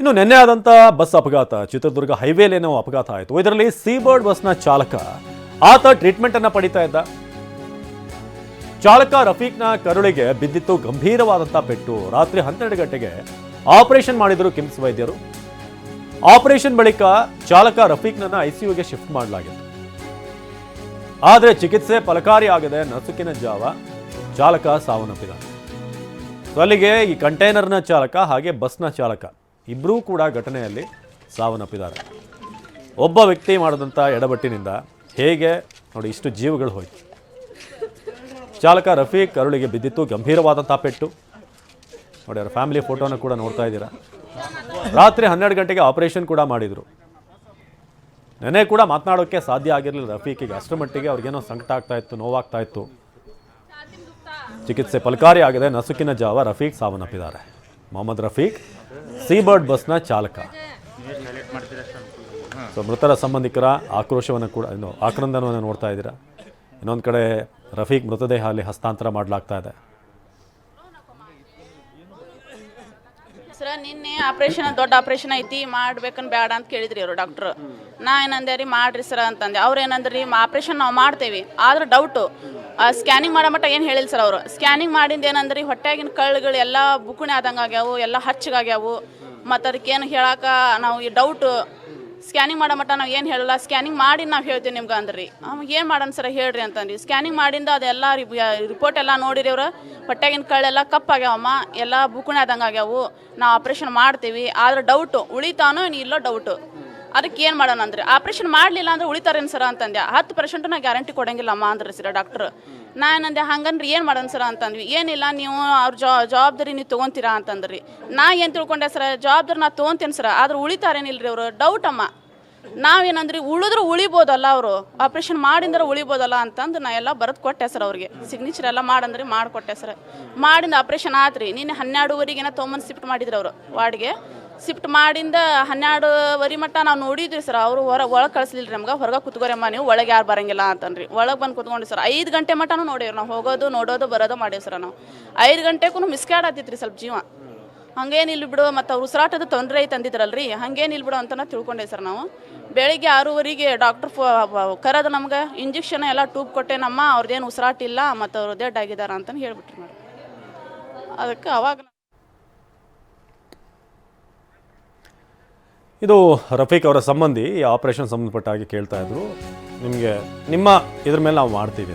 ಇನ್ನು ನಿನ್ನೆ ಆದಂಥ ಬಸ್ ಅಪಘಾತ ಚಿತ್ರದುರ್ಗ ಹೈವೇಲೇನೋ ಅಪಘಾತ ಆಯಿತು. ಇದರಲ್ಲಿ ಸೀಬರ್ಡ್ ಬಸ್ನ ಚಾಲಕ ಆತ ಟ್ರೀಟ್ಮೆಂಟ್ ಅನ್ನ ಪಡಿತಾ ಇದ್ದ. ಚಾಲಕ ರಫೀಕ್ನ ಕರುಳಿಗೆ ಬಿದ್ದಿತ್ತು ಗಂಭೀರವಾದಂಥ ಪೆಟ್ಟು. ರಾತ್ರಿ 12 ಗಂಟೆಗೆ ಆಪರೇಷನ್ ಮಾಡಿದರು ಕಿಮ್ಸ್ ವೈದ್ಯರು. ಆಪರೇಷನ್ ಬಳಿಕ ಚಾಲಕ ರಫೀಕ್ನನ್ನ ಐಸಿಯುಗೆ ಶಿಫ್ಟ್ ಮಾಡಲಾಗಿತ್ತು. ಆದರೆ ಚಿಕಿತ್ಸೆ ಫಲಕಾರಿ ಆಗದೆ ನಸುಕಿನ ಜಾವ ಚಾಲಕ ಸಾವನ್ನಪ್ಪಿದ್ದಾನೆ. ಅಲ್ಲಿಗೆ ಈ ಕಂಟೈನರ್ನ ಚಾಲಕ ಹಾಗೆ ಬಸ್ನ ಚಾಲಕ ಇಬ್ಬರೂ ಕೂಡ ಘಟನೆಯಲ್ಲಿ ಸಾವನ್ನಪ್ಪಿದ್ದಾರೆ. ಒಬ್ಬ ವ್ಯಕ್ತಿ ಮಾಡಿದಂಥ ಎಡಬಟ್ಟಿನಿಂದ ಹೇಗೆ ನೋಡಿ ಇಷ್ಟು ಜೀವಗಳು ಹೋಯ್ತು. ಚಾಲಕ ರಫೀಕ್ ಕರುಳಿಗೆ ಬಿದ್ದಿತ್ತು ಗಂಭೀರವಾದಂಥ ಪೆಟ್ಟು. ನೋಡಿ ಅವರ ಫ್ಯಾಮಿಲಿ ಫೋಟೋನ ಕೂಡ ನೋಡ್ತಾ ಇದ್ದೀರಾ. ರಾತ್ರಿ 12 ಗಂಟೆಗೆ ಆಪರೇಷನ್ ಕೂಡ ಮಾಡಿದರು. ನೆನೆ ಕೂಡ ಮಾತನಾಡೋಕ್ಕೆ ಸಾಧ್ಯ ಆಗಿರಲಿಲ್ಲ ರಫೀಕಿಗೆ. ಅಷ್ಟರ ಮಟ್ಟಿಗೆ ಅವ್ರಿಗೇನೋ ಸಂಕಟ ಆಗ್ತಾ ಇತ್ತು, ನೋವಾಗ್ತಾ ಇತ್ತು. ಚಿಕಿತ್ಸೆ ಫಲಕಾರಿ ಆಗದೆ ನಸುಕಿನ ಜಾವ ರಫೀಕ್ ಸಾವನ್ನಪ್ಪಿದ್ದಾರೆ. ಮೊಹಮ್ಮದ್ ರಫೀಕ್ ಸೀಬರ್ಡ್ ಬಸ್ನ ಚಾಲಕ. ಸೊ ಮೃತರ ಸಂಬಂಧಿಕರ ಆಕ್ರೋಶವನ್ನು ಕೂಡ ಆಕ್ರಂದನವನ್ನು ನೋಡ್ತಾ ಇದ್ದೀರಾ. ಇನ್ನೊಂದು ಕಡೆ ರಫೀಕ್ ಮೃತದೇಹ ಅಲ್ಲಿ ಹಸ್ತಾಂತರ ಮಾಡಲಾಗ್ತಾ ಇದೆ. ಸರ ನಿನ್ನೆ ಆಪ್ರೇಷನ್ ದೊಡ್ಡ ಆಪ್ರೇಷನ್ ಐತಿ ಮಾಡ್ಬೇಕನ್ ಬೇಡ ಅಂತ ಕೇಳಿದ್ರಿ ಅವರು ಡಾಕ್ಟ್ರು. ನಾ ಏನಂದೆ ರೀ ಮಾಡ್ರಿ ಸರ ಅಂತಂದೆ. ಅವ್ರು ಏನಂದ್ರಿ ಆಪ್ರೇಷನ್ ನಾವು ಮಾಡ್ತೇವೆ ಆದ್ರೆ ಡೌಟು ಸ್ಕ್ಯಾನಿಂಗ್ ಮಾಡೋ ಮಟ್ಟ ಏನು ಹೇಳಿಲ್ಲ ಸರ್ ಅವರು. ಸ್ಕ್ಯಾನಿಂಗ್ ಮಾಡಿಂದ ಏನಂದ್ರಿ ಹೊಟ್ಟೆಗಿನ ಕಳ್ಳುಗಳು ಎಲ್ಲ ಬುಕುಣಿ ಆದಂಗೆ ಆಗ್ಯಾವು, ಎಲ್ಲ ಹಚ್ಚಗಾಗ್ಯಾವು. ಮತ್ತು ಅದಕ್ಕೇನು ಹೇಳಕ್ಕೆ ನಾವು ಈ ಡೌಟು ಸ್ಕ್ಯಾನಿಂಗ್ ಮಾಡೋ ಮಟ್ಟ ನಾವು ಏನು ಹೇಳಲ್ಲ, ಸ್ಕ್ಯಾನಿಂಗ್ ಮಾಡಿ ನಾವು ಹೇಳ್ತೀವಿ ನಿಮ್ಗೆ ಅಂದ್ರಿ. ಏನು ಮಾಡೋಣ ಸರ ಹೇಳ್ರಿ ಅಂತಂದ್ರಿ. ಸ್ಕ್ಯಾನಿಂಗ್ ಮಾಡಿಂದ ಅದೆಲ್ಲ ರಿಪೋರ್ಟ್ ಎಲ್ಲ ನೋಡಿರಿ ಅವ್ರು. ಹೊಟ್ಟೆಗಿನ ಕಳ್ಳೆಲ್ಲ ಕಪ್ಪಾಗ್ಯಾವಮ್ಮ, ಎಲ್ಲ ಬುಕುಣಿ ಆದಂಗೆ ಆಗ್ಯಾವು. ನಾವು ಆಪ್ರೇಷನ್ ಮಾಡ್ತೀವಿ ಆದ್ರೆ ಡೌಟು ಉಳಿತಾನೋ ಇಲ್ಲೋ ಡೌಟು. ಅದಕ್ಕೆ ಏನು ಮಾಡೋಣ ಅಂದ್ರೆ ಆಪ್ರೇಷನ್ ಮಾಡಲಿಲ್ಲ ಅಂದ್ರೆ ಉಳಿತಾರೇನು ಸರ ಅಂತಂದೆ. 10% ನಾ ಗ್ಯಾರಂಟಿ ಕೊಡಂಗಿಲ್ಲಮ್ಮ ಅಂದ್ರೆ ಸರ ಡಾಕ್ಟ್ರು. ನಾ ಏನಂದೆ ಹಂಗಂದ್ರೆ ಏನು ಮಾಡೋಣ ಸರ ಅಂತಂದ್ವಿ. ಏನಿಲ್ಲ ನೀವು ಅವ್ರ ಜವಾಬ್ದಾರಿ ನೀವು ತೊಗೊತೀರಾ ಅಂತಂದ್ರಿ. ನಾ ಏನು ತಿಳ್ಕೊಂಡೆ ಸರ, ಜವಾಬ್ದಾರಿ ನಾ ತೊಗೊತೀನಿ ಸರ ಆದ್ರೆ ಉಳಿತಾರೇನಿಲ್ರಿ ಅವರು. ಡೌಟ್ ಅಮ್ಮ. ನಾವೇನಂದ್ರಿ ಉಳಿದ್ರು ಉಳಿಬೋದಲ್ಲ ಅವರು, ಆಪ್ರೇಷನ್ ಮಾಡಿಂದ್ರೆ ಉಳಿಬೋದಲ್ಲ ಅಂತಂದು ನಾ ಎಲ್ಲ ಬರೆದು ಕೊಟ್ಟೆ ಸರ್ ಅವ್ರಿಗೆ. ಸಿಗ್ನೇಚರ್ ಎಲ್ಲ ಮಾಡಂದ್ರಿ ಮಾಡಿಕೊಟ್ಟೆ ಸರ್. ಮಾಡಿಂದ ಆಪ್ರೇಷನ್ ಆತ್ರಿ. ನಿನ್ನೆ 12:30 ತೊಗೊಂಬಂದು ಶಿಫ್ಟ್ ಮಾಡಿದ್ರು ಅವರು ವಾರ್ಡ್ಗೆ. ಶಿಫ್ಟ್ ಮಾಡಿಂದ 12:30 ಮಟ್ಟ ನಾವು ನೋಡಿದ್ವಿ ಸರ್. ಅವರು ಒಳಗೆ ಕಳಿಸ್ಲಿಲ್ಲ ರೀ ನಮ್ಗೆ. ಹೊರಗೆ ಕುತ್ಕೋರಮ್ಮ ನೀವು, ಒಳಗೆ ಯಾರು ಬರಂಗಿಲ್ಲ ಅಂತನ್ರಿ. ಒಳಗೆ ಬಂದು ಕುತ್ಕೊಂಡ್ರಿ ಸರ್. 5 ಗಂಟೆ ಮಟ್ಟನೂ ನೋಡೇವ್ರಿ ನಾವು. ಹೋಗೋದು ನೋಡೋದು ಬರೋದು ಮಾಡೇವಿ ಸರ್ ನಾವು. 5 ಗಂಟೆಗೂ ಮಿಸ್ಕ್ಯಾಡ್ ಆತಿತ್ತು ರೀ ಸ್ವಲ್ಪ ಜೀವ. ಹಂಗೇನಿಲ್ಲ ಬಿಡು, ಮತ್ತು ಅವ್ರು ಉಸಿರಾಟದ ತೊಂದರೆ ಐತೆ ಅಂದಿದ್ರಲ್ರಿ, ಹಂಗೇನಿಲ್ಲ ಬಿಡು ಅಂತ ತಿಳ್ಕೊಂಡೆ ಸರ್ ನಾವು. ಬೆಳಿಗ್ಗೆ 6:30ಗೆ ಡಾಕ್ಟ್ರ್ ಕರೆದು ನಮ್ಗೆ ಇಂಜೆಕ್ಷನ್ ಎಲ್ಲ ಟ್ಯೂಬ್ ಕೊಟ್ಟೆನಮ್ಮ, ಅವ್ರದ್ದೇನು ಉಸಿರಾಟ ಇಲ್ಲ ಮತ್ತು ಅವ್ರು ಡೆಡ್ ಆಗಿದ್ದಾರೆ ಅಂತಂದು ಹೇಳ್ಬಿಟ್ರಿ ಮೇಡಮ್. ಅದಕ್ಕೆ ಅವಾಗ ಇದು ರಫೀಕ್ ಅವರ ಸಂಬಂಧಿ ಈ ಆಪರೇಷನ್ ಸಂಬಂಧಪಟ್ಟ ಹಾಗೆ ಕೇಳ್ತಾ ಇದ್ರು. ನಿಮ್ಮ ಇದ್ರ ಮೇಲೆ ನಾವು ಮಾಡ್ತೀವಿ.